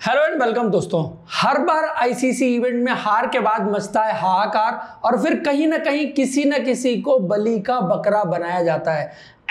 Hello and welcome दोस्तों। हर बार ICC event में हार के बाद मचता है हाहाकार और फिर कहीं ना कहीं किसी न किसी को बलि का बकरा बनाया जाता है।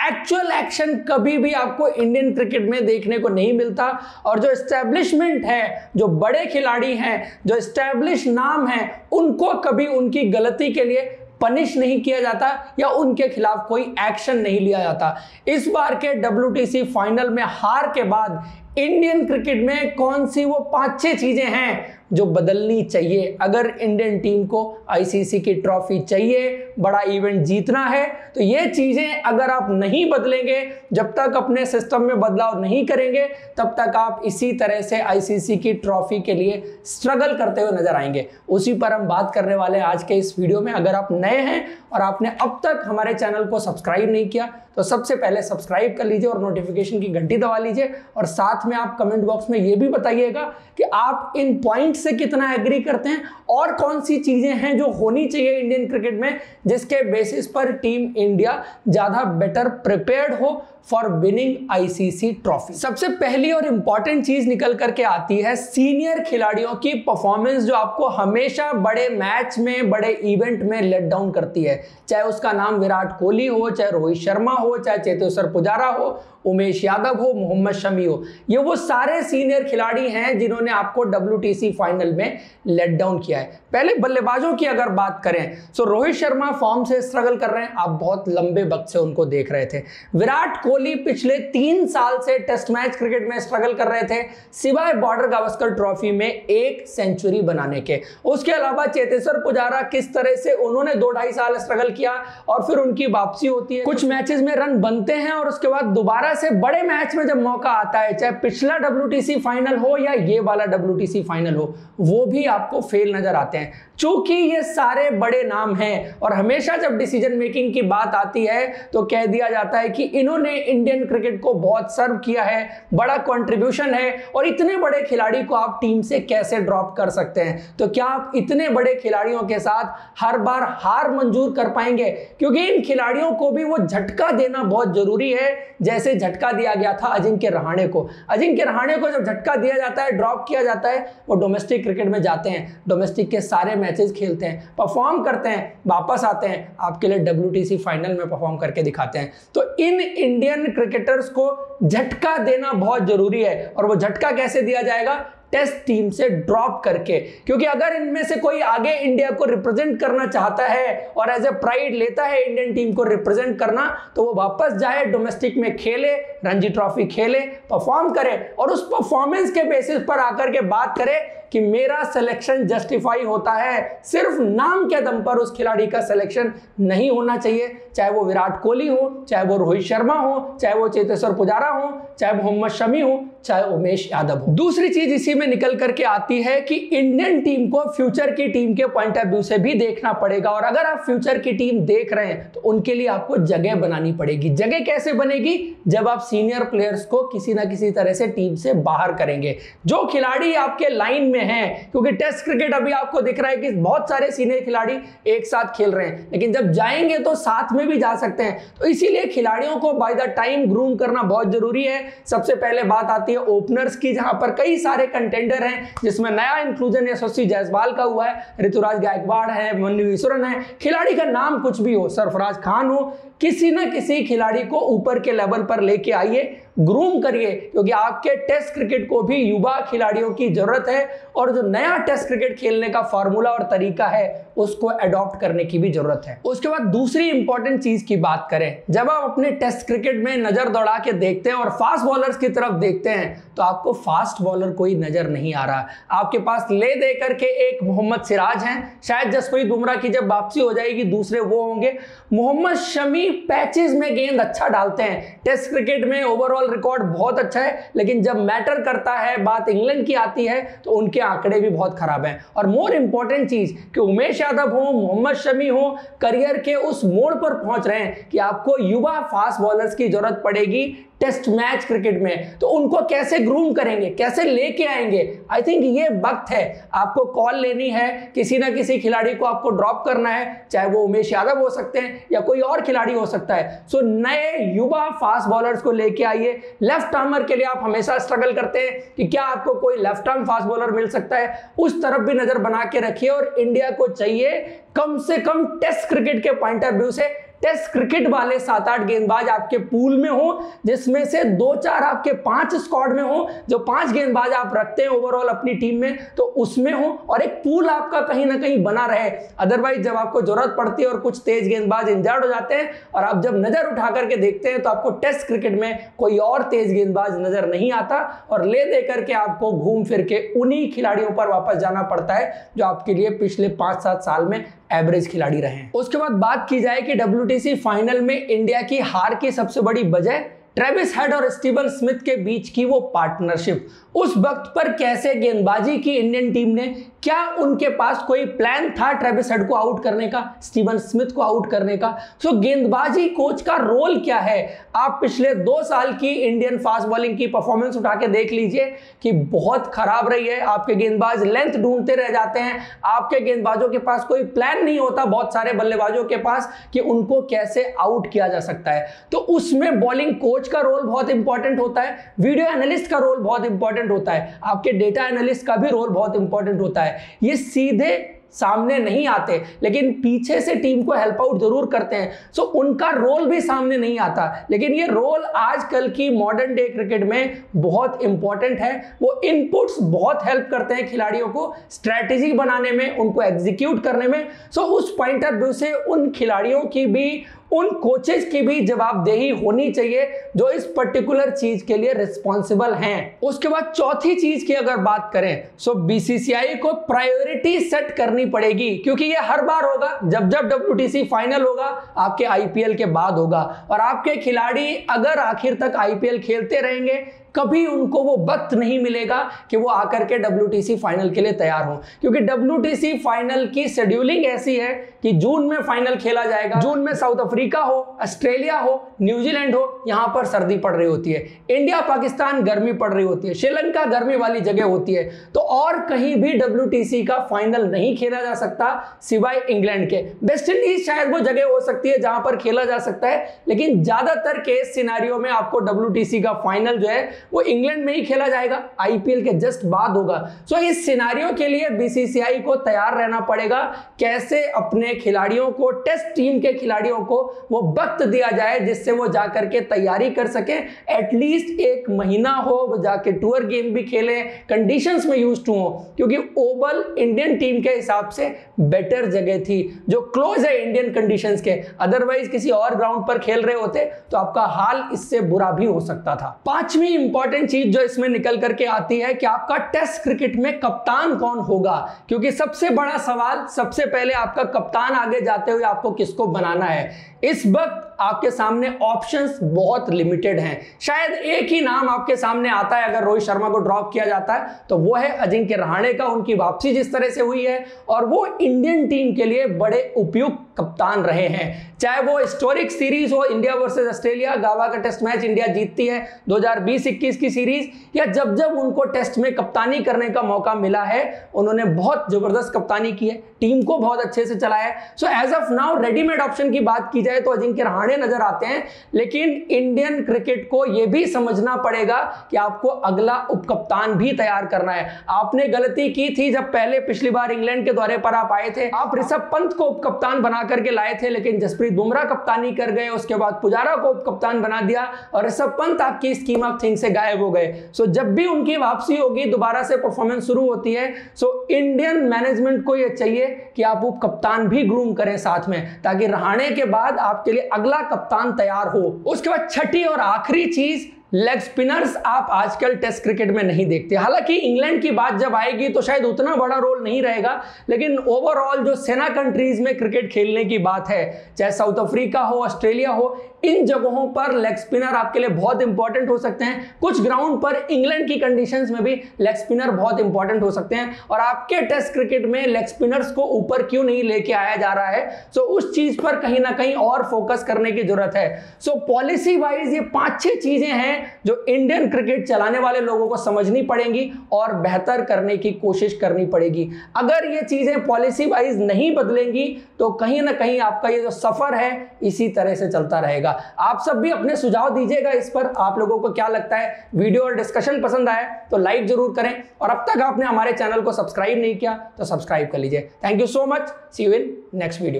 एक्चुअल एक्शन कभी भी आपको इंडियन क्रिकेट में देखने को नहीं मिलता और जो एस्टेब्लिशमेंट है, जो बड़े खिलाड़ी हैं, जो एस्टेब्लिश नाम हैं, उनको कभी उनकी गलती के लिए पनिश नहीं किया जाता या उनके खिलाफ कोई एक्शन नहीं लिया जाता। इस बार के WTC फाइनल में हार के बाद इंडियन क्रिकेट में कौन सी वो 5-6 चीजें हैं जो बदलनी चाहिए अगर इंडियन टीम को आईसीसी की ट्रॉफी चाहिए, बड़ा इवेंट जीतना है। तो ये चीजें अगर आप नहीं बदलेंगे, जब तक अपने सिस्टम में बदलाव नहीं करेंगे, तब तक आप इसी तरह से आईसीसी की ट्रॉफी के लिए स्ट्रगल करते हुए नजर आएंगे। उसी पर हम बात करने वाले हैं आज के इस वीडियो में। अगर आप नए हैं और आपने अब तक हमारे चैनल को सब्सक्राइब नहीं किया तो सबसे पहले सब्सक्राइब कर लीजिए और नोटिफिकेशन की घंटी दबा लीजिए। और साथ में आप कमेंट बॉक्स में ये भी बताइएगा कि आप इन पॉइंट्स से कितना एग्री करते हैं और कौन सी चीजें हैं जो होनी चाहिए इंडियन क्रिकेट में, जिसके बेसिस पर टीम इंडिया ज्यादा बेटर प्रिपेयर्ड हो फॉर विनिंग आईसीसी ट्रॉफी। सबसे पहली और इंपॉर्टेंट चीज निकल करके आती है सीनियर खिलाड़ियों की परफॉर्मेंस, जो आपको हमेशा बड़े मैच में, बड़े इवेंट में लेट डाउन करती है। चाहे उसका नाम विराट कोहली हो, चाहे रोहित शर्मा हो, चाहे चेतेश्वर पुजारा हो, उमेश यादव हो, मोहम्मद शमी हो, ये वो सारे सीनियर खिलाड़ी हैं जिन्होंने आपको WTC फाइनल में लेट डाउन किया है। पहले बल्लेबाजों की अगर बात करें तो रोहित शर्मा फॉर्म से स्ट्रगल कर रहे हैं, आप बहुत लंबे वक्त से उनको देख रहे थे। विराट कोहली पिछले 3 साल से टेस्ट मैच क्रिकेट में स्ट्रगल कर रहे थे, सिवाय बॉर्डर गावस्कर ट्रॉफी में 1 सेंचुरी बनाने के। उसके अलावा चेतेश्वर पुजारा, किस तरह से उन्होंने 2-2.5 साल स्ट्रगल किया और फिर उनकी वापसी होती है। कुछ मैचेस में रन बनते हैं और उसके बाद दोबारा से बड़े मैच में जब मौका आता है, चाहे पिछला WTC फाइनल हो या ये वाला WTC फाइनल हो, वो भी आपको फेल नजर आते हैं। चूंकि ये सारे बड़े नाम हैं और हमेशा जब डिसीजन मेकिंग की बात आती है तो कह दिया जाता है कि इन्होंने इंडियन क्रिकेट को बहुत सर्व किया है, बड़ा कंट्रीब्यूशन है और इतने बड़े खिलाड़ी को आप टीम से कैसे ड्रॉप कर सकते हैं। तो क्या आप इतने बड़े खिलाड़ियों के साथ हर बार हार मंजूर कर पाएंगे? क्योंकि इन खिलाड़ियों को भी वो झटका देना बहुत जरूरी है, जैसे झटका दिया गया था अजिंक्य रहाणे को। अजिंक्य रहाणे को जब झटका दिया जाता है, ड्रॉप किया जाता है, वो डोमेस्टिक क्रिकेट में जाते हैं, डोमेस्टिक के सारे मैचेस खेलते हैं, परफॉर्म करते हैं, वापस आते हैं, आपके लिए WTC फाइनल में परफॉर्म करके दिखाते हैं। तो इन इंडियन क्रिकेटर्स को झटका देना बहुत जरूरी है। और वो झटका कैसे दिया जाएगा? टेस्ट टीम से ड्रॉप करके। क्योंकि अगर इनमें से कोई आगे इंडिया को रिप्रेजेंट करना चाहता है और एज ए प्राइड लेता है इंडियन टीम को रिप्रेजेंट करना, तो वो वापस जाए, डोमेस्टिक में खेले, रणजी ट्रॉफी खेले, परफॉर्म करे और उस परफॉर्मेंस के बेसिस पर आकर के बात करे कि मेरा सिलेक्शन जस्टिफाई होता है। सिर्फ नाम के दम पर उस खिलाड़ी का सिलेक्शन नहीं होना चाहिए, चाहे वो विराट कोहली हो, चाहे वो रोहित शर्मा हो, चाहे वो चेतेश्वर पुजारा हो, चाहे मोहम्मद शमी हो, चाहे उमेश यादव हो। दूसरी चीज इसी में निकल करके आती है कि इंडियन टीम को फ्यूचर की टीम के पॉइंट ऑफ व्यू से भी देखना पड़ेगा। और अगर आप फ्यूचर की टीम देख रहे हैं तो उनके लिए आपको जगह बनानी पड़ेगी। जगह कैसे बनेगी? जब आप सीनियर प्लेयर्स को किसी ना किसी तरह से टीम से बाहर करेंगे। जो खिलाड़ी आपके लाइन में हैं, क्योंकि टेस्ट क्रिकेट अभी आपको दिख रहा है कि बहुत सारे सीनियर खिलाड़ी एक साथ खेल रहे हैं, लेकिन जब जाएंगे तो साथ में भी जा सकते हैं। तो इसीलिए खिलाड़ियों को बाय द टाइम ग्रूम करना बहुत जरूरी है। सबसे पहले बात आती है ओपनर्स की, जहां पर कई सारे कंटेंडर हैं, जिसमें नया इंक्लूजन यशस्वी जायसवाल का हुआ है, ऋतुराज गायकवाड़ है, मनु ईश्वरन है। खिलाड़ी का नाम कुछ भी हो, सरफराज खान हो, किसी ना किसी खिलाड़ी को ऊपर के लेवल पर लेके आइए, ग्रूम करिए, क्योंकि आपके टेस्ट क्रिकेट को भी युवा खिलाड़ियों की जरूरत है और जो नया टेस्ट क्रिकेट खेलने का फॉर्मूला और तरीका है उसको अडॉप्ट करने की भी जरूरत है। उसके बाद दूसरी इंपॉर्टेंट चीज की बात करें, जब आप अपने टेस्ट क्रिकेट में नजर दौड़ा के देखते हैं और फास्ट बॉलर्स की तरफ देखते हैं तो आपको फास्ट बॉलर कोई नजर नहीं आ रहा। आपके पास ले दे करके एक मोहम्मद सिराज हैं, शायद जसप्रीत बुमराह की जब वापसी हो जाएगी दूसरे वो होंगे। मोहम्मद शमी पैचेस में गेंद अच्छा डालते हैं, टेस्ट क्रिकेट में ओवरऑल रिकॉर्ड बहुत अच्छा है, लेकिन जब मैटर करता है, बात इंग्लैंड की आती है, तो उनके आंकड़े भी बहुत खराब हैं। और मोर इंपॉर्टेंट चीज कि उमेश यादव हो, मोहम्मद शमी हो, करियर के उस मोड़ पर पहुंच रहे हैं कि आपको युवा फास्ट बॉलर्स की जरूरत पड़ेगी टेस्ट मैच क्रिकेट में, तो उनको कैसे ग्रूम करेंगे, कैसे लेके आएंगे। आई थिंक ये वक्त है, आपको कॉल लेनी है, किसी ना किसी खिलाड़ी को आपको ड्रॉप करना है, चाहे वो उमेश यादव हो सकते हैं या कोई और खिलाड़ी हो सकता है। सो नए युवा फास्ट बॉलर्स को लेके आइए। लेफ्ट आर्मर के लिए आप हमेशा स्ट्रगल करते हैं कि क्या आपको कोई लेफ्ट आर्म फास्ट बॉलर मिल सकता है, उस तरफ भी नजर बना के रखिए। और इंडिया को चाहिए कम से कम टेस्ट क्रिकेट के पॉइंट ऑफ व्यू से टेस्ट क्रिकेट वाले 7-8 गेंदबाज आपके पूल में हो, जिसमें से 2-4 आपके 5 स्क्वाड में हो। जो 5 गेंदबाज आप रखते हैं ओवरऑल अपनी टीम में, तो उसमें हो, और एक पूल आपका कहीं ना कहीं बना रहे। अदरवाइज जब आपको जरूरत पड़ती है और कुछ तेज गेंदबाज इंजर्ड हो जाते हैं और आप जब नजर उठा करके देखते हैं तो आपको टेस्ट क्रिकेट में कोई और तेज गेंदबाज नजर नहीं आता, और ले दे करके आपको घूम फिर के उन्हीं खिलाड़ियों पर वापस जाना पड़ता है जो आपके लिए पिछले 5-7 साल में एवरेज खिलाड़ी रहे हैं। उसके बाद बात की जाए कि WTC फाइनल में इंडिया की हार की सबसे बड़ी वजह ट्रेविस हेड और स्टीवन स्मिथ के बीच की वो पार्टनरशिप। उस वक्त पर कैसे गेंदबाजी की इंडियन टीम ने, क्या उनके पास कोई प्लान था ट्रेविस हेड को आउट करने का, स्टीवन स्मिथ को आउट करने का? सो गेंदबाजी कोच का रोल क्या है? आप पिछले 2 साल की इंडियन फास्ट बॉलिंग की परफॉर्मेंस उठा के देख लीजिए कि बहुत खराब रही है। आपके गेंदबाज लेंथ ढूंढते रह जाते हैं, आपके गेंदबाजों के पास कोई प्लान नहीं होता, बहुत सारे बल्लेबाजों के पास, कि उनको कैसे आउट किया जा सकता है। तो उसमें बॉलिंग कोच का रोल बहुत इंपॉर्टेंट होता है, वीडियो एनालिस्ट का रोल बहुत इंपॉर्टेंट होता है, आपके डेटा एनालिस्ट का भी रोल बहुत इंपॉर्टेंट होता है। ये सीधे सामने नहीं आते, लेकिन पीछे से टीम को हेल्प आउट जरूर करते हैं। सो उनका रोल भी सामने नहीं आता, लेकिन ये रोल आजकल की मॉडर्न डे क्रिकेट में बहुत इंपॉर्टेंट है। वो इनपुट्स बहुत हेल्प करते हैं खिलाड़ियों को स्ट्रैटेजी बनाने में, उनको एग्जीक्यूट करने में। सो उस पॉइंट ऑफ व्यू से उन खिलाड़ियों की भी, उन कोचेज की भी जवाबदेही होनी चाहिए जो इस पर्टिकुलर चीज के लिए रिस्पॉन्सिबल हैं। उसके बाद चौथी चीज की अगर बात करें, सो BCCI को प्रायोरिटी सेट करनी पड़ेगी, क्योंकि ये हर बार होगा जब जब WTC फाइनल होगा, आपके IPL के बाद होगा, और आपके खिलाड़ी अगर आखिर तक IPL खेलते रहेंगे, कभी उनको वो वक्त नहीं मिलेगा कि वो आकर के WTC फाइनल के लिए तैयार हो। क्योंकि WTC फाइनल की शेड्यूलिंग ऐसी है कि जून में फाइनल खेला जाएगा, जून में साउथ अफ्रीका हो, ऑस्ट्रेलिया हो, न्यूजीलैंड हो, यहां पर सर्दी पड़ रही होती है, इंडिया पाकिस्तान गर्मी पड़ रही होती है, श्रीलंका गर्मी वाली जगह होती है। तो और कहीं भी WTC का फाइनल नहीं खेला जा सकता सिवाय इंग्लैंड के। वेस्ट इंडीज शायद वो जगह हो सकती है जहां पर खेला जा सकता है, लेकिन ज्यादातर केस सिनेरियो में आपको WTC का फाइनल जो है वो इंग्लैंड में ही खेला जाएगा, IPL के जस्ट बाद होगा। सो इस सिनेरियो के लिए BCCI को तैयार रहना पड़ेगा, कैसे अपने खिलाड़ियों को, टेस्ट टीम के खिलाड़ियों को वो वक्त दिया जाए जिससे वो जाकर के तैयारी कर सके, एटलीस्ट 1 महीना हो, वो जाके टूर गेम भी खेले, कंडीशंस में यूज्ड हो। क्योंकि ओवल इंडियन टीम के हिसाब से बेटर जगह थी, जो क्लोज है इंडियन कंडीशंस के। अदरवाइज किसी और ग्राउंड पर खेल रहे होते तो आपका हाल इससे बुरा भी हो सकता था। पांचवी इंपॉर्टेंट चीज जो इसमें निकल करके आती है कि आपका टेस्ट क्रिकेट में कप्तान कौन होगा, क्योंकि सबसे बड़ा सवाल, सबसे पहले आपका कप्तान आगे जाते हुए आपको किसको बनाना है। इस वक्त आपके सामने ऑप्शंस बहुत लिमिटेड हैं। शायद एक ही नाम आपके सामने आता है अगर रोहित शर्मा को ड्रॉप किया जाता है, तो वो है अजिंक्य रहाणे का। उनकी वापसी जिस तरह से हुई है, और वो इंडियन टीम के लिए बड़े उपयुक्त कप्तान रहे हैं। चाहे वो हिस्टोरिक सीरीज हो, इंडिया वर्सेस ऑस्ट्रेलिया, गावा का टेस्ट मैच इंडिया जीतती है 2020-21 की सीरीज, या जब जब उनको टेस्ट में कप्तानी करने का मौका मिला है, उन्होंने बहुत जबरदस्त कप्तानी की है, टीम को बहुत अच्छे से चलाया है। So as of now readymade option की बात की जाए तो अजिंक्य रहाणे नजर आते हैं, लेकिन इंडियन क्रिकेट को यह भी समझना पड़ेगा कि आपको अगला उपकप्तान भी तैयार करना है। आपने गलती की थी जब पहले पिछली बार इंग्लैंड के दौरे पर आप आए थे, आप ऋषभ पंत को उपकप्तान बना करके लाए थे, लेकिन जसप्रीत बुमराह कप्तानी कर गए, उसके बाद पुजारा को उपकप्तान बना दिया और ऋषभ पंत आपकी स्कीम ऑफ थिंग्स से गायब हो गए। सो जब भी उनकी वापसी होगी, दोबारा से परफॉर्मेंस शुरू होती है, सो इंडियन मैनेजमेंट को यह चाहिए कि आप उपकप्तान भी ग्रूम करें साथ में, ताकि रहाणे के बाद आपके लिए अगला कप्तान तैयार हो। उसके बाद छठी और आखिरी चीज, लेग स्पिनर्स आप आजकल टेस्ट क्रिकेट में नहीं देखते। हालांकि इंग्लैंड की बात जब आएगी तो शायद उतना बड़ा रोल नहीं रहेगा, लेकिन ओवरऑल जो सेना कंट्रीज में क्रिकेट खेलने की बात है, चाहे साउथ अफ्रीका हो, ऑस्ट्रेलिया हो, इन जगहों पर लेग स्पिनर आपके लिए बहुत इंपॉर्टेंट हो सकते हैं। कुछ ग्राउंड पर इंग्लैंड की कंडीशंस में भी लेग स्पिनर बहुत इंपॉर्टेंट हो सकते हैं, और आपके टेस्ट क्रिकेट में लेग स्पिनर्स को ऊपर क्यों नहीं लेके आया जा रहा है, सो उस चीज पर कहीं ना कहीं और फोकस करने की जरूरत है। सो पॉलिसी वाइज ये 5-6 चीजें हैं जो इंडियन क्रिकेट चलाने वाले लोगों को समझनी पड़ेंगी और बेहतर करने की कोशिश करनी पड़ेगी। अगर ये चीजें पॉलिसी वाइज नहीं बदलेंगी तो कहीं ना कहीं आपका ये जो सफर है इसी तरह से चलता रहेगा। आप सब भी अपने सुझाव दीजिएगा इस पर, आप लोगों को क्या लगता है। वीडियो और डिस्कशन पसंद आए तो लाइक जरूर करें, और अब तक आपने हमारे चैनल को सब्सक्राइब नहीं किया तो सब्सक्राइब कर लीजिए। Thank you so much, see you in next video.